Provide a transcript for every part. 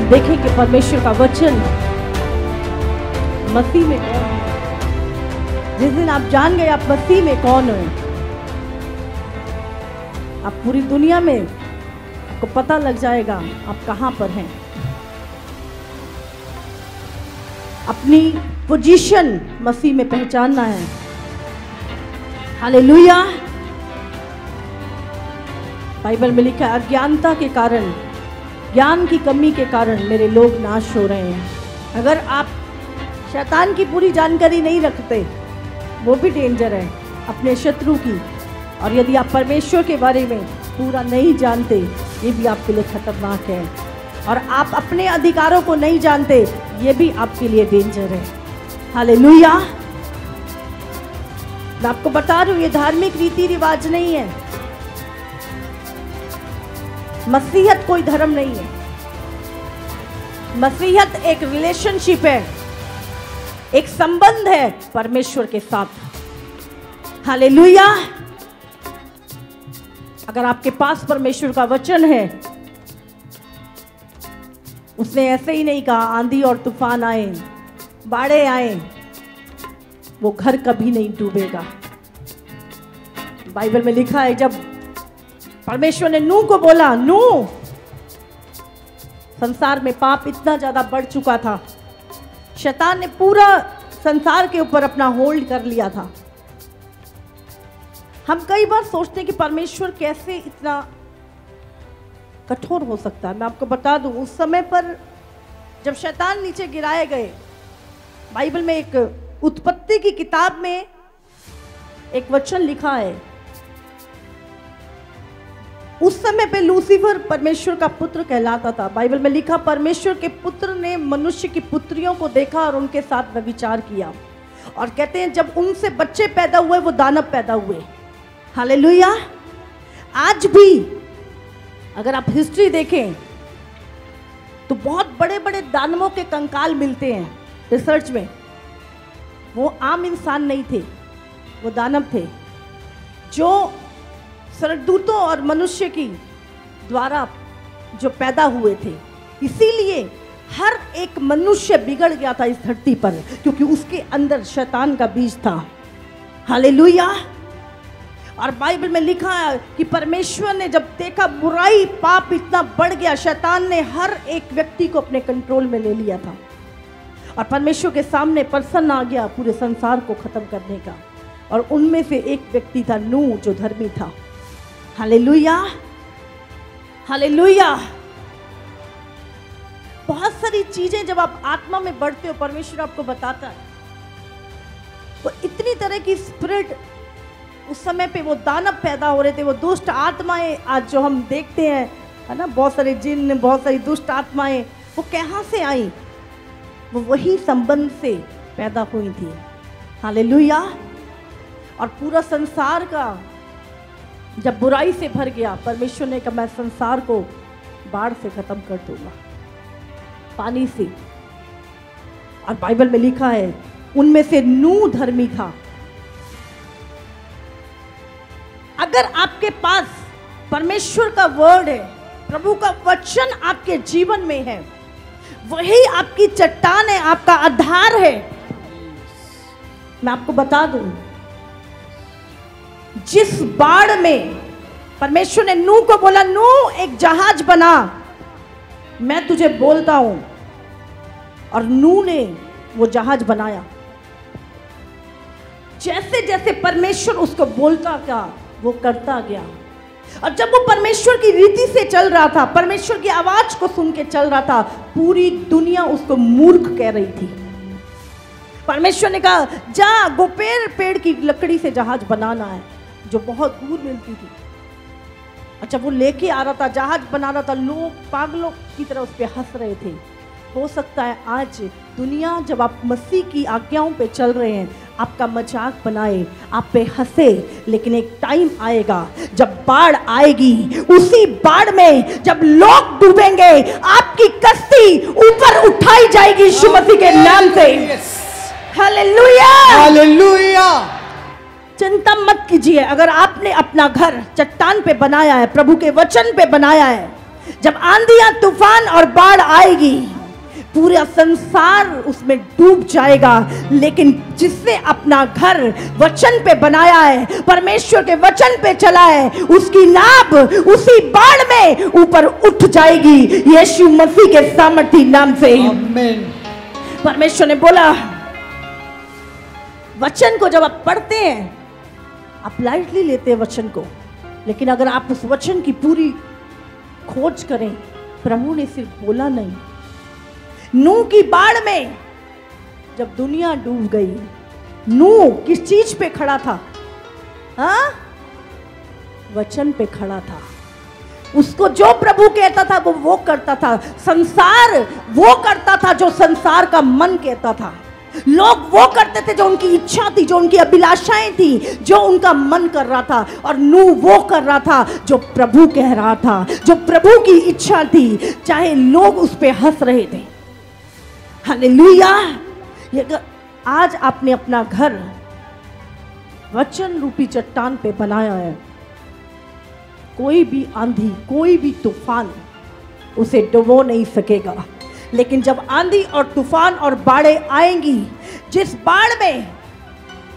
देखें कि परमेश्वर का वचन मसीह में कौन है। जिस दिन आप जान गए आप मसीह में कौन है, आप पूरी दुनिया में आपको पता लग जाएगा आप कहां पर हैं। अपनी पोजीशन मसीह में पहचानना है। हालेलुया। बाइबल में लिखा है, अज्ञानता के कारण, ज्ञान की कमी के कारण मेरे लोग नाश हो रहे हैं। अगर आप शैतान की पूरी जानकारी नहीं रखते, वो भी डेंजर है अपने शत्रु की। और यदि आप परमेश्वर के बारे में पूरा नहीं जानते, ये भी आपके लिए खतरनाक है। और आप अपने अधिकारों को नहीं जानते, ये भी आपके लिए डेंजर है। हालेलुया। मैं आपको बता रही हूं, ये धार्मिक रीति रिवाज नहीं है। मसीहत कोई धर्म नहीं है। मसीहत एक रिलेशनशिप है, एक संबंध है परमेश्वर के साथ। हालेलुया। अगर आपके पास परमेश्वर का वचन है, उसने ऐसे ही नहीं कहा आंधी और तूफान आए, बाढ़े आए, वो घर कभी नहीं डूबेगा। बाइबल में लिखा है, जब परमेश्वर ने नूह को बोला, नूह, संसार में पाप इतना ज्यादा बढ़ चुका था, शैतान ने पूरा संसार के ऊपर अपना होल्ड कर लिया था। हम कई बार सोचते हैं कि परमेश्वर कैसे इतना कठोर हो सकता है। मैं आपको बता दूं, उस समय पर जब शैतान नीचे गिराए गए, बाइबल में एक उत्पत्ति की किताब में एक वचन लिखा है, उस समय पे लूसीफर परमेश्वर का पुत्र कहलाता था। बाइबल में लिखा, परमेश्वर के पुत्र ने मनुष्य की पुत्रियों को देखा और उनके साथ व्यभिचार किया। और कहते हैं जब उनसे बच्चे पैदा हुए, वो दानव पैदा हुए। हालेलुया। आज भी अगर आप हिस्ट्री देखें तो बहुत बड़े बड़े दानवों के कंकाल मिलते हैं रिसर्च में। वो आम इंसान नहीं थे, वो दानव थे जो स्वर्गदूतों और मनुष्य की द्वारा जो पैदा हुए थे। इसीलिए हर एक मनुष्य बिगड़ गया था इस धरती पर, क्योंकि उसके अंदर शैतान का बीज था। हालेलुया। और बाइबल में लिखा है कि परमेश्वर ने जब देखा बुराई, पाप इतना बढ़ गया, शैतान ने हर एक व्यक्ति को अपने कंट्रोल में ले लिया था। और परमेश्वर के सामने प्रसन्न आ गया पूरे संसार को खत्म करने का। और उनमें से एक व्यक्ति था नूह, जो धर्मी था। हालेलुया। हालेलुया। बहुत सारी चीजें जब आप आत्मा में बढ़ते हो, परमेश्वर आपको बताता है। तो इतनी तरह की स्पिरिट उस समय पे वो दानव पैदा हो रहे थे, वो दुष्ट आत्माएं आज जो हम देखते हैं, है ना, बहुत सारे जिन, बहुत सारी दुष्ट आत्माएं, वो कहाँ से आई? वो वही संबंध से पैदा हुई थी। हालेलुया। और पूरा संसार का जब बुराई से भर गया, परमेश्वर ने कहा मैं संसार को बाढ़ से खत्म कर दूंगा, पानी से। और बाइबल में लिखा है उनमें से नूह धर्मी था। अगर आपके पास परमेश्वर का वर्ड है, प्रभु का वचन आपके जीवन में है, वही आपकी चट्टान है, आपका आधार है। मैं आपको बता दूं, जिस बाढ़ में परमेश्वर ने नूह को बोला, नूह एक जहाज बना, मैं तुझे बोलता हूं, और नूह ने वो जहाज बनाया। जैसे जैसे परमेश्वर उसको बोलता गया, वो करता गया। और जब वो परमेश्वर की रीति से चल रहा था, परमेश्वर की आवाज को सुन के चल रहा था, पूरी दुनिया उसको मूर्ख कह रही थी। परमेश्वर ने कहा जा, गोपेर पेड़ की लकड़ी से जहाज बनाना है, जो बहुत दूर मिलती थी। अच्छा, वो लेके आ रहा था, जहाज बना रहा था, लोग पागलों की तरह उस पर हंस रहे थे। हो सकता है आज दुनिया, जब आप मसीह की आज्ञाओं पे चल रहे हैं, आपका मजाक बनाए, आप पे हंसे, लेकिन एक टाइम आएगा जब बाढ़ आएगी। उसी बाढ़ में जब लोग डूबेंगे, आपकी कश्ती ऊपर उठाई जाएगी यीशु मसीह के नाम से। हालेलुया। हालेलुया। चिंता मत कीजिए। अगर आपने अपना घर चट्टान पे बनाया है, प्रभु के वचन पे बनाया है, जब आंधियां तूफान और बाढ़ आएगी, पूरा संसार उसमें डूब जाएगा, लेकिन जिसने अपना घर वचन पे बनाया है, परमेश्वर के वचन पे चला है, उसकी नाव उसी बाढ़ में ऊपर उठ जाएगी यीशु मसीह के सामर्थी नाम से। आमीन। परमेश्वर ने बोला, वचन को जब आप पढ़ते हैं, आप लाइटली लेते हैं वचन को, लेकिन अगर आप उस वचन की पूरी खोज करें, प्रभु ने सिर्फ बोला नहीं। नूह की बाढ़ में जब दुनिया डूब गई, नूह किस चीज पे खड़ा था? हाँ, वचन पे खड़ा था। उसको जो प्रभु कहता था वो करता था। संसार वो करता था जो संसार का मन कहता था। लोग वो करते थे जो उनकी इच्छा थी, जो उनकी अभिलाषाएं थी, जो उनका मन कर रहा था। और नूह वो कर रहा था जो प्रभु कह रहा था, जो प्रभु की इच्छा थी, चाहे लोग उस पे हंस रहे थे। हालेलुया। आज आपने अपना घर वचन रूपी चट्टान पे बनाया है, कोई भी आंधी, कोई भी तूफान उसे डुबो नहीं सकेगा। लेकिन जब आंधी और तूफान और बाढ़ें आएंगी, जिस बाढ़ में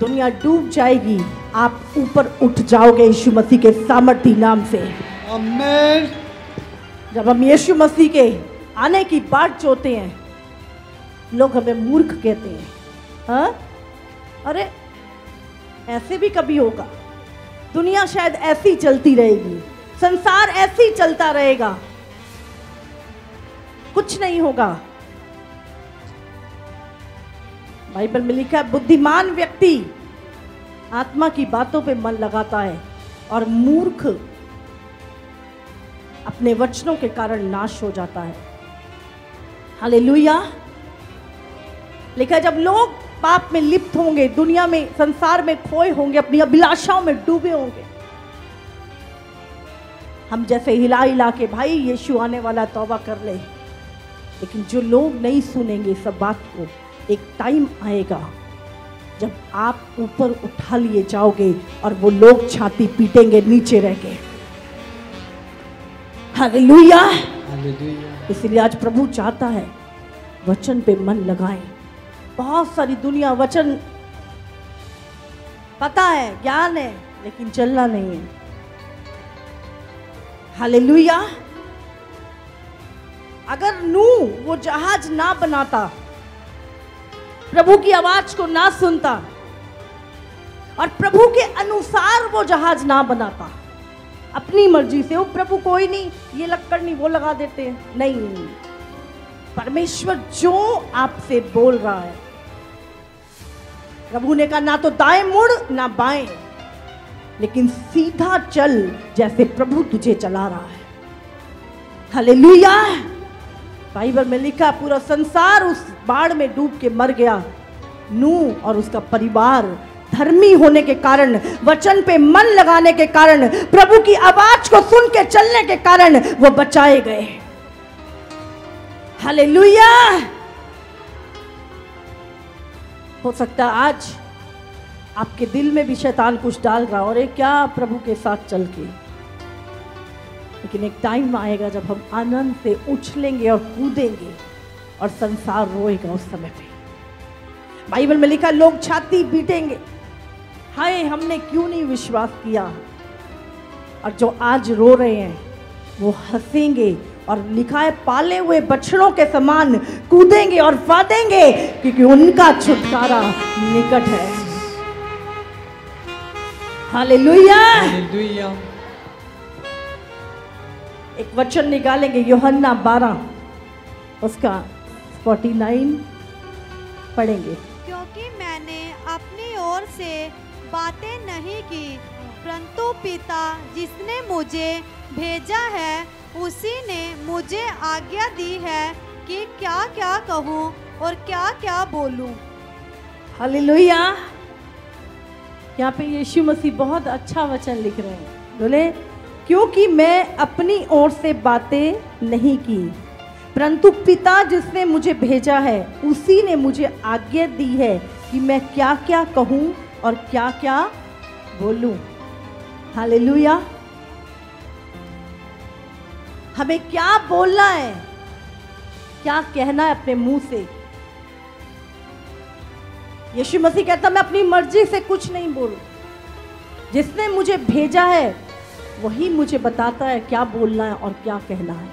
दुनिया डूब जाएगी, आप ऊपर उठ जाओगे यीशु मसीह के सामर्थी नाम से। आमीन। जब हम यीशु मसीह के आने की बात जोते हैं, लोग हमें मूर्ख कहते हैं। हाँ, अरे ऐसे भी कभी होगा? दुनिया शायद ऐसी चलती रहेगी, संसार ऐसे ही चलता रहेगा, कुछ नहीं होगा। बाइबल में लिखा है, बुद्धिमान व्यक्ति आत्मा की बातों पे मन लगाता है और मूर्ख अपने वचनों के कारण नाश हो जाता है। हालेलुया। लिखा है, जब लोग पाप में लिप्त होंगे, दुनिया में, संसार में खोए होंगे, अपनी अभिलाषाओं में डूबे होंगे, हम जैसे हिला हिला के भाई यीशु आने वाला, तौबा कर ले। लेकिन जो लोग नहीं सुनेंगे सब बात को, एक टाइम आएगा जब आप ऊपर उठा लिए जाओगे और वो लोग छाती पीटेंगे नीचे रह के। हालेलुया। इसलिए आज प्रभु चाहता है वचन पे मन लगाएं। बहुत सारी दुनिया वचन पता है, ज्ञान है, लेकिन चलना नहीं है। हालेलुया। अगर नूह वो जहाज ना बनाता, प्रभु की आवाज को ना सुनता और प्रभु के अनुसार वो जहाज ना बनाता, अपनी मर्जी से, वो प्रभु कोई नहीं, ये लक्कड़ नहीं, वो लगा देते हैं, नहीं, परमेश्वर जो आपसे बोल रहा है, प्रभु ने कहा ना तो दाएं मुड़ ना बाएं, लेकिन सीधा चल जैसे प्रभु तुझे चला रहा है। हालेलुया। बाइबल में लिखा, पूरा संसार उस बाढ़ में डूब के मर गया। नूह और उसका परिवार धर्मी होने के कारण, वचन पे मन लगाने के कारण, प्रभु की आवाज को सुन के चलने के कारण वो बचाए गए। हालेलुया। हो सकता है आज आपके दिल में भी शैतान कुछ डाल रहा, और क्या प्रभु के साथ चल के, लेकिन एक टाइम आएगा जब हम आनंद से उछलेंगे और कूदेंगे और संसार रोएगा उस समय पे। बाइबल में लिखा, लोग छाती पीटेंगे, हाय हमने क्यों नहीं विश्वास किया, और जो आज रो रहे हैं वो हंसेंगे, और लिखा है पाले हुए बछड़ों के समान कूदेंगे और फादेंगे, क्योंकि उनका छुटकारा निकट है। हालेलुया। हालेलुया। एक वचन निकालेंगे, यूहन्ना 12 उसका 49 पढ़ेंगे। क्योंकि मैंने अपनी ओर से बातें नहीं की, परंतु पिता जिसने मुझे भेजा है उसी ने मुझे आज्ञा दी है कि क्या क्या कहूँ और क्या क्या बोलूँ। हालेलुया। यहाँ पे यीशु मसीह बहुत अच्छा वचन लिख रहे हैं। बोले, क्योंकि मैं अपनी ओर से बातें नहीं की, परंतु पिता जिसने मुझे भेजा है उसी ने मुझे आज्ञा दी है कि मैं क्या क्या कहूँ और क्या क्या बोलूँ। हालेलुया। हमें क्या बोलना है, क्या कहना है अपने मुंह से। यीशु मसीह कहता मैं अपनी मर्जी से कुछ नहीं बोलूं, जिसने मुझे भेजा है वही मुझे बताता है क्या बोलना है और क्या कहना है।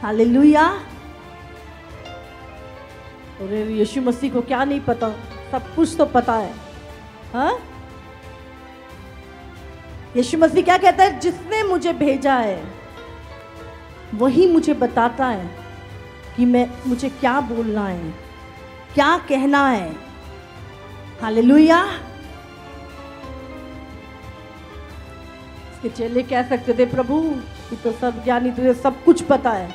हालेलुया। और यीशु मसीह को क्या नहीं पता, सब कुछ तो पता है। हाँ, यीशु मसीह क्या कहता है, जिसने मुझे भेजा है वही मुझे बताता है कि मुझे क्या बोलना है, क्या कहना है। हालेलुया। इसके चेले कह सकते थे, प्रभु तू तो सब ज्ञानी, तुझे सब कुछ पता है।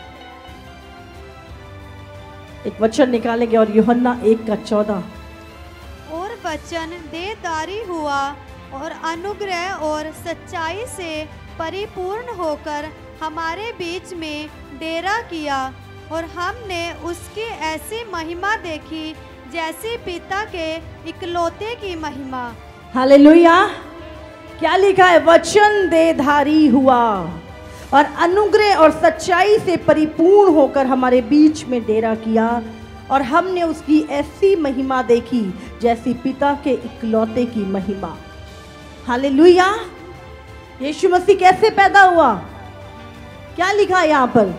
एक वचन निकालेंगे और यूहन्ना 1:14। और वचन देहधारी हुआ और अनुग्रह और सच्चाई से परिपूर्ण होकर हमारे बीच में डेरा किया, और हमने उसकी ऐसी महिमा देखी जैसी पिता के इकलौते की महिमा। हालेलुया। क्या लिखा है, वचन देहधारी हुआ और अनुग्रह और सच्चाई से परिपूर्ण होकर हमारे बीच में डेरा किया, और हमने उसकी ऐसी महिमा देखी जैसी पिता के इकलौते की महिमा। हालेलुया। यीशु मसीह कैसे पैदा हुआ, क्या लिखा है यहाँ पर,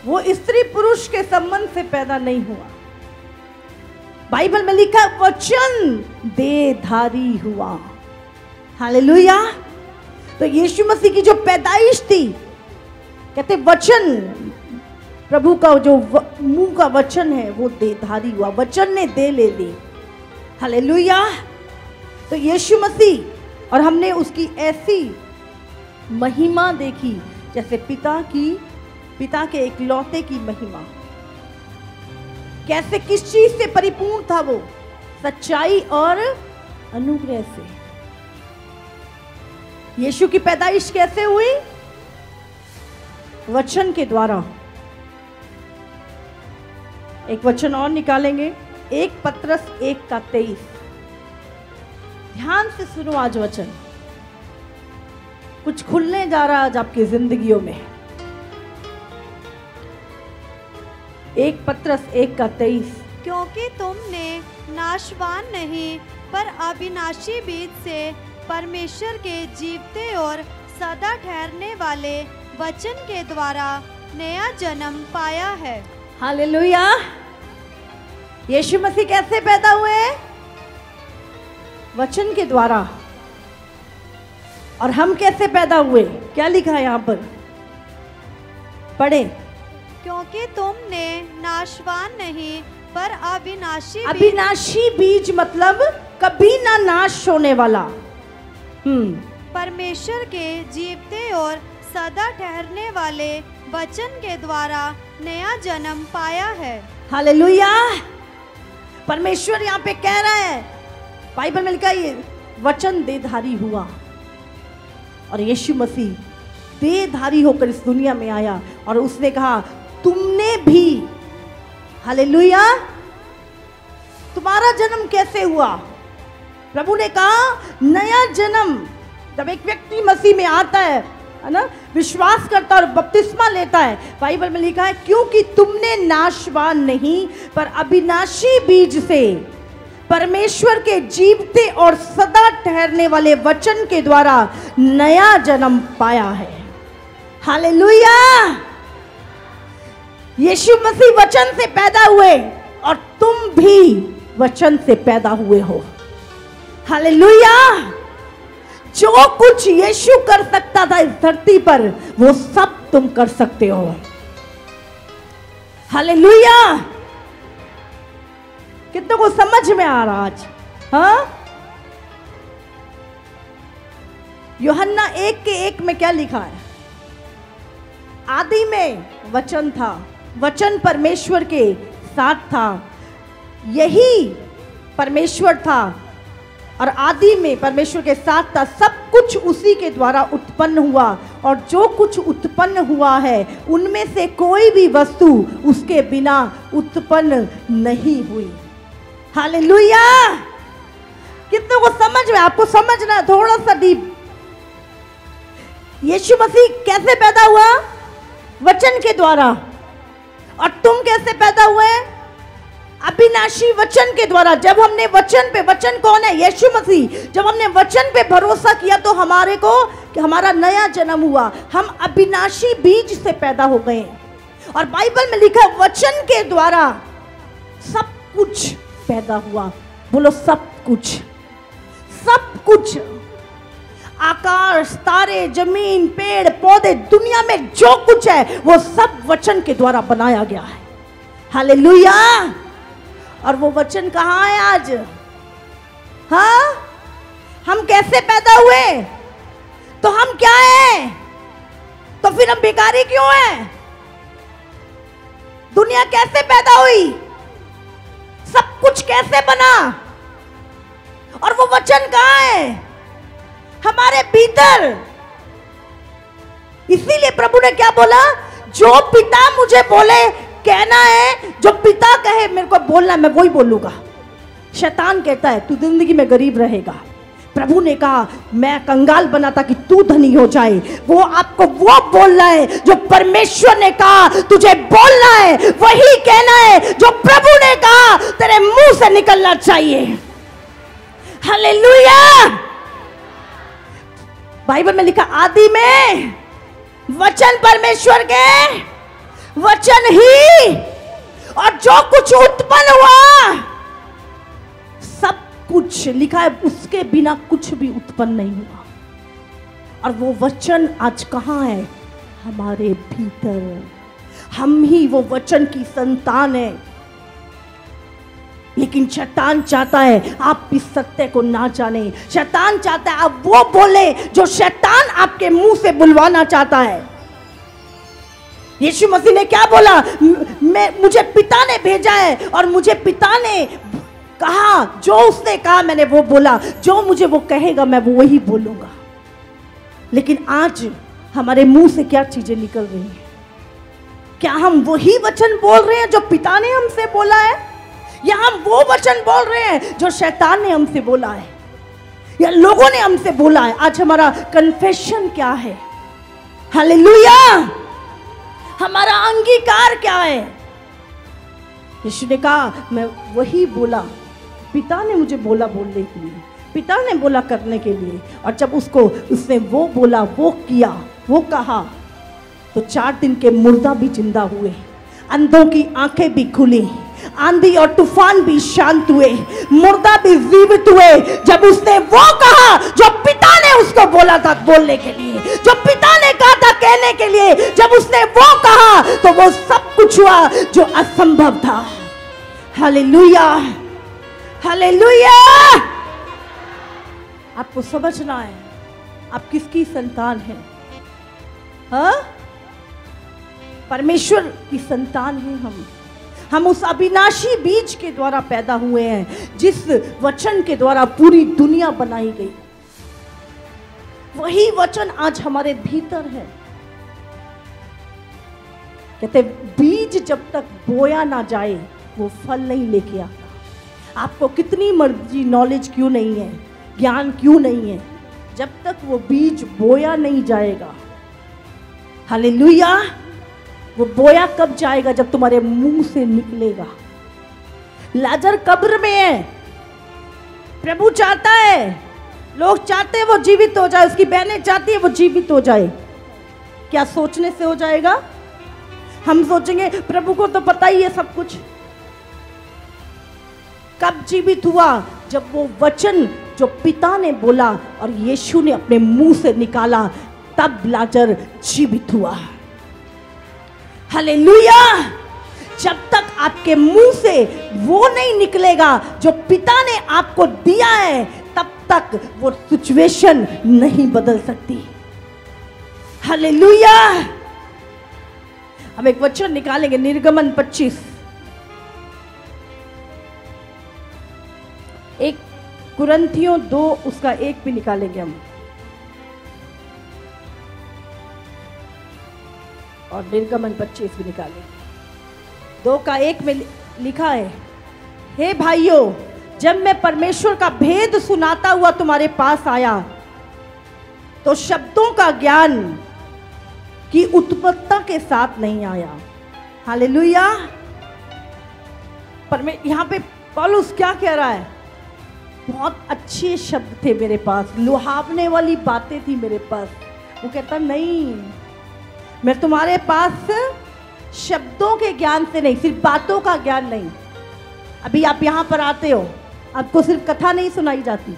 वो स्त्री पुरुष के संबंध से पैदा नहीं हुआ। बाइबल में लिखा है वचन देहधारी हुआ। हालेलुया। तो यीशु मसीह की जो पैदाइश थी, कहते वचन, प्रभु का जो मुंह का वचन है वो देहधारी हुआ, वचन ने देह ले ली। हालेलुया। तो यीशु मसीह, और हमने उसकी ऐसी महिमा देखी जैसे पिता के इकलौते की महिमा। कैसे, किस चीज से परिपूर्ण था वो, सच्चाई और अनुग्रह से। यीशु की पैदाइश कैसे हुई, वचन के द्वारा। एक वचन और निकालेंगे, 1 पत्रस 1:23। ध्यान से सुनो, आज वचन कुछ खुलने जा रहा है आज आपकी जिंदगियों में। 1 पत्रस 1:23। क्योंकि तुमने नाशवान नहीं पर अविनाशी बीज से परमेश्वर के जीवते और सदा ठहरने वाले वचन के द्वारा नया जन्म पाया है। हालेलुया। यीशु मसीह कैसे पैदा हुए, वचन के द्वारा। और हम कैसे पैदा हुए, क्या लिखा है यहाँ पर, पढ़े। क्योंकि तुमने नाशवान नहीं पर अविनाशी बीज मतलब कभी ना नाश होने वाला, परमेश्वर के जीवते और सदा ठहरने वाले वचन के द्वारा नया जन्म पाया है। हालेलुया। परमेश्वर यहाँ पे कह रहा है, बाइबल में लिखा है वचन देहधारी हुआ, और यीशु मसीह देहधारी होकर इस दुनिया में आया, और उसने कहा तुमने भी, हालेलुया, तुम्हारा जन्म कैसे हुआ। प्रभु ने कहा नया जन्म, जब एक व्यक्ति मसीह में आता है ना, विश्वास करता और बपतिस्मा लेता है, बाइबल में लिखा है क्योंकि तुमने नाशवान नहीं पर अविनाशी बीज से परमेश्वर के जीवते और सदा ठहरने वाले वचन के द्वारा नया जन्म पाया है। हालेलुया। यीशु मसीह वचन से पैदा हुए और तुम भी वचन से पैदा हुए हो। हालेलुया। जो कुछ यीशु कर सकता था इस धरती पर, वो सब तुम कर सकते हो। हालेलुया। कितनों को समझ में आ रहा आज, हाँ? यूहन्ना 1:1 में क्या लिखा है, आदि में वचन था, वचन परमेश्वर के साथ था, यही परमेश्वर था और आदि में परमेश्वर के साथ था, सब कुछ उसी के द्वारा उत्पन्न हुआ और जो कुछ उत्पन्न हुआ है उनमें से कोई भी वस्तु उसके बिना उत्पन्न नहीं हुई। हालेलुया। कितनों को समझ में, आपको समझना है थोड़ा सा डीप। यीशु मसीह कैसे पैदा हुआ? वचन के द्वारा। और तुम कैसे पैदा हुए? अविनाशी वचन के द्वारा। जब हमने वचन पे, वचन कौन है? यीशु मसीह। जब हमने वचन पे भरोसा किया तो हमारे को कि हमारा नया जन्म हुआ, हम अविनाशी बीज से पैदा हो गए। और बाइबल में लिखा वचन के द्वारा सब कुछ पैदा हुआ। बोलो सब कुछ, सब कुछ। आकाश, तारे, जमीन, पेड़ पौधे, दुनिया में जो कुछ है वो सब वचन के द्वारा बनाया गया है। हालेलुया। और वो वचन कहाँ है आज? हाँ, हम कैसे पैदा हुए? तो हम क्या हैं? तो फिर हम भिखारी क्यों हैं? दुनिया कैसे पैदा हुई? सब कुछ कैसे बना? और वो वचन कहाँ है? हमारे भीतर। इसीलिए प्रभु ने क्या बोला? जो पिता मुझे बोले कहना है, जो पिता कहे मेरे को बोलना, मैं वही बोलूंगा। शैतान कहता है तू जिंदगी में गरीब रहेगा। प्रभु ने कहा मैं कंगाल बना था कि तू धनी हो जाए। वो आपको वो बोलना है जो परमेश्वर ने कहा तुझे बोलना है, वही कहना है जो प्रभु ने कहा तेरे मुंह से निकलना चाहिए। हालेलुया। बाइबल में लिखा आदि में वचन परमेश्वर के वचन ही, और जो कुछ उत्पन्न हुआ सब कुछ लिखा है उसके बिना कुछ भी उत्पन्न नहीं हुआ। और वो वचन आज कहाँ है? हमारे भीतर। हम ही वो वचन की संतान है। लेकिन शैतान चाहता है आप इस सत्य को ना जाने। शैतान चाहता है आप वो बोले जो शैतान आपके मुंह से बुलवाना चाहता है। यीशु मसीह ने क्या बोला? मुझे पिता ने भेजा है और मुझे पिता ने कहा, जो उसने कहा मैंने वो बोला, जो मुझे वो कहेगा मैं वो वही बोलूंगा। लेकिन आज हमारे मुंह से क्या चीजें निकल रही हैं? क्या हम वही वचन बोल रहे हैं जो पिता ने हमसे बोला है, या हम वो वचन बोल रहे हैं जो शैतान ने हमसे बोला है, या लोगों ने हमसे बोला है? आज हमारा कन्फेशन क्या है? हालेलुया। हमारा अंगीकार क्या है? यीशु ने कहा मैं वही बोला, पिता ने मुझे बोला बोलने के लिए, पिता ने बोला करने के लिए। और जब उसने वो बोला, वो किया, वो कहा, तो 4 दिन के मुर्दा भी जिंदा हुए, अंधों की आंखें भी खुली, आंधी और तूफान भी शांत हुए, मुर्दा भी जीवित हुए। जब उसने वो कहा जो पिता ने उसको बोला था बोलने के लिए, जो पिता ने कहा था कहने के लिए, जब उसने वो कहा तो वो सब कुछ हुआ जो असंभव था। Hallelujah, hallelujah. आपको समझना है आप किसकी संतान हैं। हाँ, परमेश्वर की संतान हैं हम उस अविनाशी बीज के द्वारा पैदा हुए हैं, जिस वचन के द्वारा पूरी दुनिया बनाई गई। वही वचन आज हमारे भीतर है। कहते बीज जब तक बोया ना जाए वो फल नहीं लेके आता। आपको कितनी मर्जी नॉलेज क्यों नहीं है, ज्ञान क्यों नहीं है, जब तक वो बीज बोया नहीं जाएगा। हालेलुया। वो बोया कब जाएगा? जब तुम्हारे मुंह से निकलेगा। लाजर कब्र में है, प्रभु चाहता है, लोग चाहते हैं वो जीवित हो जाए, उसकी बहनें चाहती है वो जीवित हो जाए। क्या सोचने से हो जाएगा? हम सोचेंगे प्रभु को तो पता ही है सब कुछ। कब जीवित हुआ? जब वो वचन जो पिता ने बोला और यीशु ने अपने मुंह से निकाला, तब लाजर जीवित हुआ। हालेलुया। जब तक आपके मुंह से वो नहीं निकलेगा जो पिता ने आपको दिया है, तब तक वो सिचुएशन नहीं बदल सकती। हालेलुया। हम एक वचन निकालेंगे, निर्गमन 25, 1 कुरिन्थियों 2 उसका 1 भी निकालेंगे हम, और निर्गमन 25 भी निकालेंगे। 2 का 1 में लिखा है, हे भाइयों, जब मैं परमेश्वर का भेद सुनाता हुआ तुम्हारे पास आया तो शब्दों का ज्ञान की उत्पत्ता के साथ नहीं आया। हालेलुया। पर मैं यहाँ पे पौलुस क्या कह रहा है, बहुत अच्छे शब्द थे मेरे पास, लुभावने वाली बातें थी मेरे पास। वो कहता नहीं, मैं तुम्हारे पास शब्दों के ज्ञान से नहीं, सिर्फ बातों का ज्ञान नहीं। अभी आप यहाँ पर आते हो, आपको सिर्फ कथा नहीं सुनाई जाती।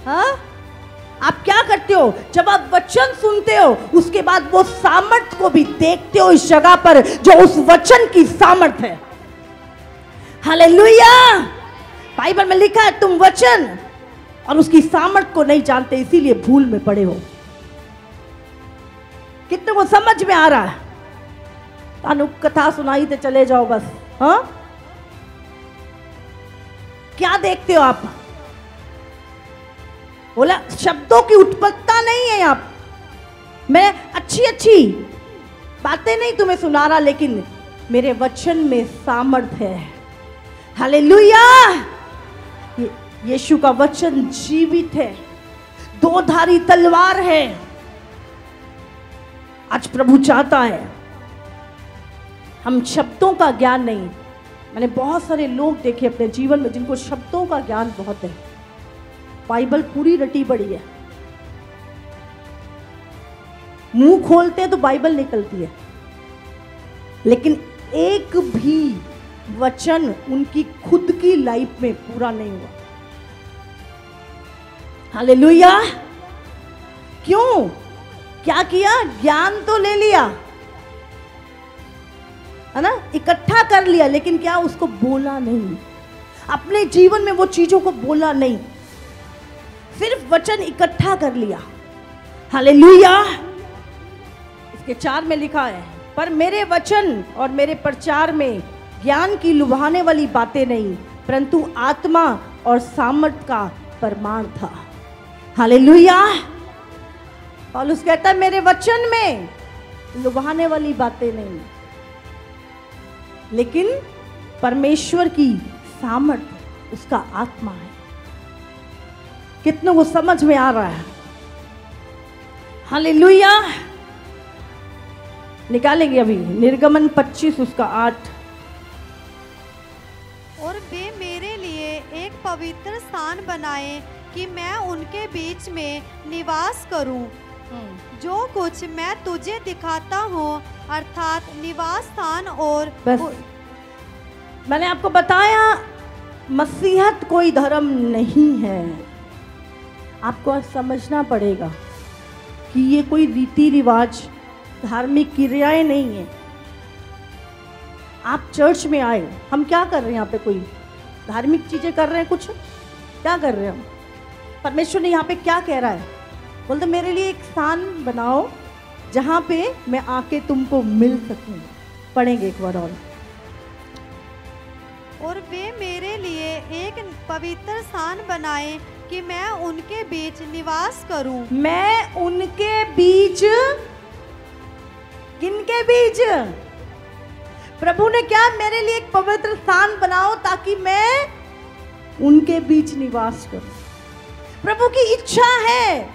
हाँ, आप क्या करते हो, जब आप वचन सुनते हो उसके बाद वो सामर्थ को भी देखते हो इस जगह पर जो उस वचन की सामर्थ है। हालेलुया। बाइबल में लिखा है तुम वचन और उसकी सामर्थ को नहीं जानते, इसीलिए भूल में पड़े हो। कितने को समझ में आ रहा है? कथा सुनाई तो चले जाओ बस। हाँ, क्या देखते हो आप? बोला शब्दों की उत्पत्ता नहीं है। आप, मैं अच्छी अच्छी बातें नहीं तुम्हें सुना रहा, लेकिन मेरे वचन में सामर्थ है। हालेलुया। यीशु का वचन जीवित है, दो धारी तलवार है। आज प्रभु चाहता है हम शब्दों का ज्ञान नहीं, मैंने बहुत सारे लोग देखे अपने जीवन में जिनको शब्दों का ज्ञान बहुत है, बाइबल पूरी रटी पड़ी है, मुंह खोलते हैं तो बाइबल निकलती है, लेकिन एक भी वचन उनकी खुद की लाइफ में पूरा नहीं हुआ। हालेलुया। क्यों? क्या किया? ज्ञान तो ले लिया है ना, इकट्ठा कर लिया, लेकिन क्या उसको बोला नहीं, अपने जीवन में वो चीजों को बोला नहीं, सिर्फ वचन इकट्ठा कर लिया। हालेलुया। इसके 4 में लिखा है, पर मेरे वचन और मेरे प्रचार में ज्ञान की लुभाने वाली बातें नहीं, परंतु आत्मा और सामर्थ का प्रमाण था। हालेलुया। पौलुस कहता है मेरे वचन में लुभाने वाली बातें नहीं, लेकिन परमेश्वर की सामर्थ, उसका आत्मा है। कितनों को समझ में आ रहा है? हालेलुया। निकालेंगे अभी निर्गमन 25 उसका 8। और वे मेरे लिए एक पवित्र स्थान बनाए कि मैं उनके बीच में निवास करूं। जो कुछ मैं तुझे दिखाता हूँ, अर्थात निवास स्थान और बस मैंने आपको बताया मसीहत कोई धर्म नहीं है। आपको आज समझना पड़ेगा कि ये कोई रीति रिवाज, धार्मिक क्रियाएं नहीं है। आप चर्च में आए, हम क्या कर रहे हैं यहाँ पे? कोई धार्मिक चीजें कर रहे हैं? कुछ क्या कर रहे हैं हम? परमेश्वर ने यहाँ पे क्या कह रहा है? बोलते मेरे लिए एक स्थान बनाओ जहाँ पे मैं आके तुमको मिल सकूं। पढ़ेंगे एक बार और वे मेरे लिए एक पवित्र स्थान बनाए कि मैं उनके बीच निवास करूं। मैं उनके बीच, किनके बीच? प्रभु ने क्या? मेरे लिए एक पवित्र स्थान बनाओ ताकि मैं उनके बीच निवास करूं। प्रभु की इच्छा है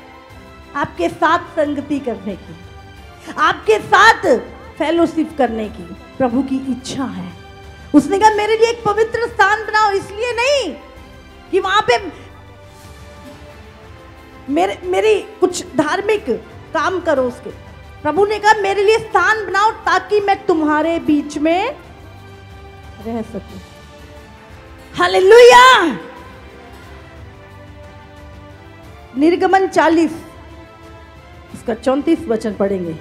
आपके साथ संगति करने की, आपके साथ फेलोशिप करने की। प्रभु की इच्छा है। उसने कहा मेरे लिए एक पवित्र स्थान बनाओ, इसलिए नहीं कि वहां पे मेरी कुछ धार्मिक काम करो उसके। प्रभु ने कहा मेरे लिए स्थान बनाओ ताकि मैं तुम्हारे बीच में रह सकूं। हालेलुया। निर्गमन 40 इसका 34 वचन पढ़ेंगे।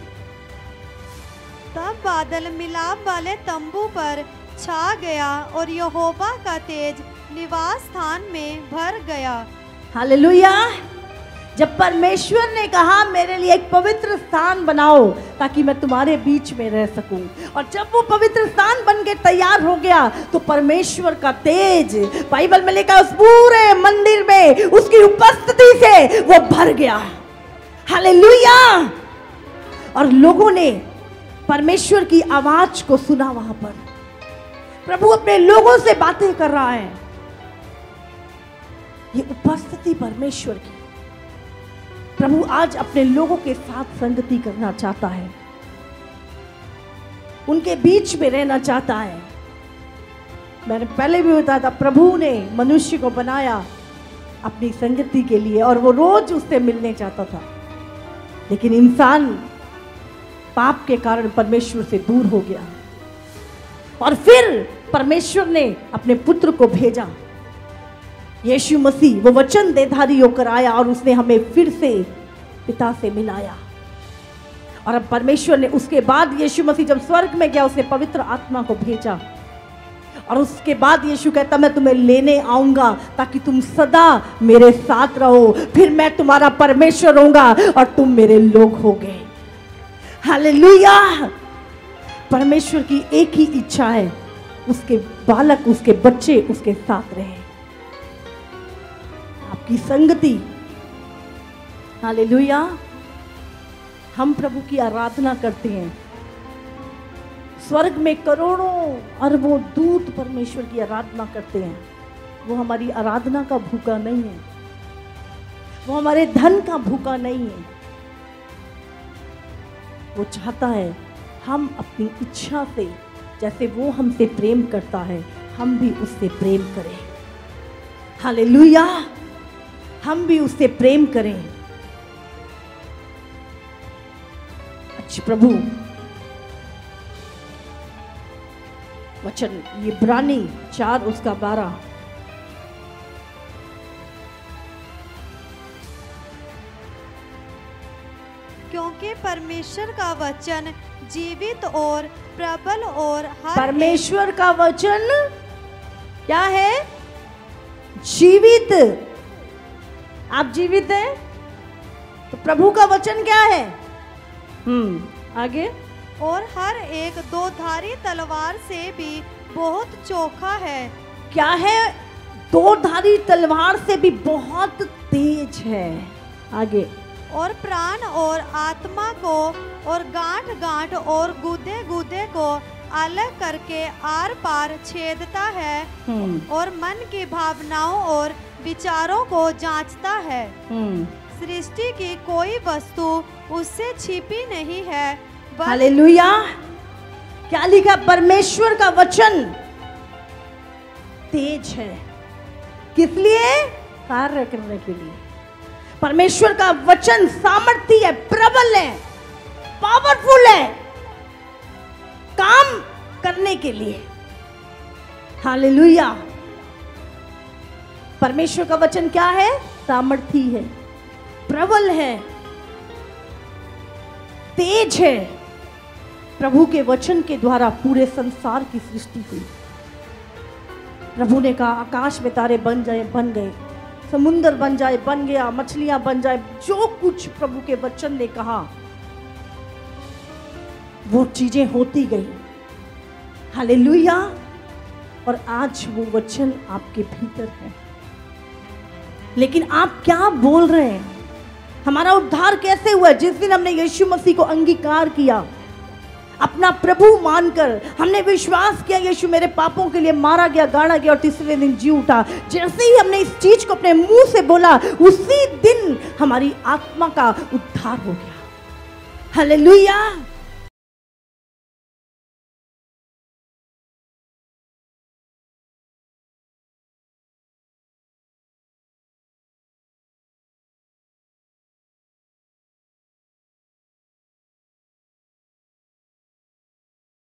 तब बादल मिलाप वाले तंबू पर छा गया और यहोवा का तेज निवास स्थान में भर गया। हालेलुया। जब परमेश्वर ने कहा मेरे लिए एक पवित्र स्थान बनाओ ताकि मैं तुम्हारे बीच में रह सकूं, और जब वो पवित्र स्थान बन के तैयार हो गया तो परमेश्वर का तेज, बाइबल में लिखा, उस पूरे मंदिर में उसकी उपस्थिति से वो भर गया। हालेलुया। और लोगों ने परमेश्वर की आवाज को सुना। वहां पर प्रभु अपने लोगों से बातें कर रहा है। ये उपस्थिति परमेश्वर की। प्रभु आज अपने लोगों के साथ संगति करना चाहता है, उनके बीच में रहना चाहता है। मैंने पहले भी बताया था, प्रभु ने मनुष्य को बनाया अपनी संगति के लिए और वो रोज उससे मिलने चाहता था, लेकिन इंसान पाप के कारण परमेश्वर से दूर हो गया। और फिर परमेश्वर ने अपने पुत्र को भेजा, यीशु मसीह, वो वचन देधारी होकर आया और उसने हमें फिर से पिता से मिलाया। और अब परमेश्वर ने उसके बाद यीशु मसीह जब स्वर्ग में गया, उसने पवित्र आत्मा को भेजा और उसके बाद यीशु कहता, मैं तुम्हें लेने आऊंगा ताकि तुम सदा मेरे साथ रहो, फिर मैं तुम्हारा परमेश्वर होऊंगा और तुम मेरे लोग होगे। हालेलुया। परमेश्वर की एक ही इच्छा है, उसके बालक, उसके बच्चे उसके साथ रहे, आपकी संगति। हालेलुया। हम प्रभु की आराधना करते हैं, स्वर्ग में करोड़ों अरबों दूत परमेश्वर की आराधना करते हैं। वो हमारी आराधना का भूखा नहीं है, वो हमारे धन का भूखा नहीं है। वो चाहता है हम अपनी इच्छा से, जैसे वो हमसे प्रेम करता है, हम भी उससे प्रेम करें। हालेलुया। हम भी उससे प्रेम करें। अच्छा प्रभु वचन इब्रानी 4 उसका 12, क्योंकि परमेश्वर का वचन जीवित और प्रबल और हर परमेश्वर का वचन क्या है? जीवित। आप जीवित हैं तो प्रभु का वचन क्या है? आगे। और हर एक दोधारी तलवार से भी बहुत चोखा है। क्या है? दोधारी तलवार से भी बहुत तेज है। आगे। और प्राण और आत्मा को और गांठ गांठ और गुदे गुदे को अलग करके आर पार छेदता है और मन की भावनाओं और विचारों को जांचता है। सृष्टि की कोई वस्तु उससे छिपी नहीं है। हालेलुया। क्या लिखा? परमेश्वर का वचन तेज है। किस लिए? कार्य करने के लिए। परमेश्वर का वचन सामर्थी है, प्रबल है, पावरफुल है, काम करने के लिए। हालेलुया। परमेश्वर का वचन क्या है? सामर्थी है, प्रबल है, तेज है। प्रभु के वचन के द्वारा पूरे संसार की सृष्टि हुई। प्रभु ने कहा आकाश में तारे बन जाए, बन गए, समुंदर बन जाए, बन गया, मछलियां बन जाए। जो कुछ प्रभु के वचन ने कहा वो चीजें होती गई। हालेलुया। और आज वो वचन आपके भीतर है, लेकिन आप क्या बोल रहे हैं? हमारा उद्धार कैसे हुआ? जिस दिन हमने यीशु मसीह को अंगीकार किया, अपना प्रभु मानकर हमने विश्वास किया यीशु मेरे पापों के लिए मारा गया, गाड़ा गया और तीसरे दिन जी उठा। जैसे ही हमने इस चीज को अपने मुंह से बोला, उसी दिन हमारी आत्मा का उद्धार हो गया। हालेलुया।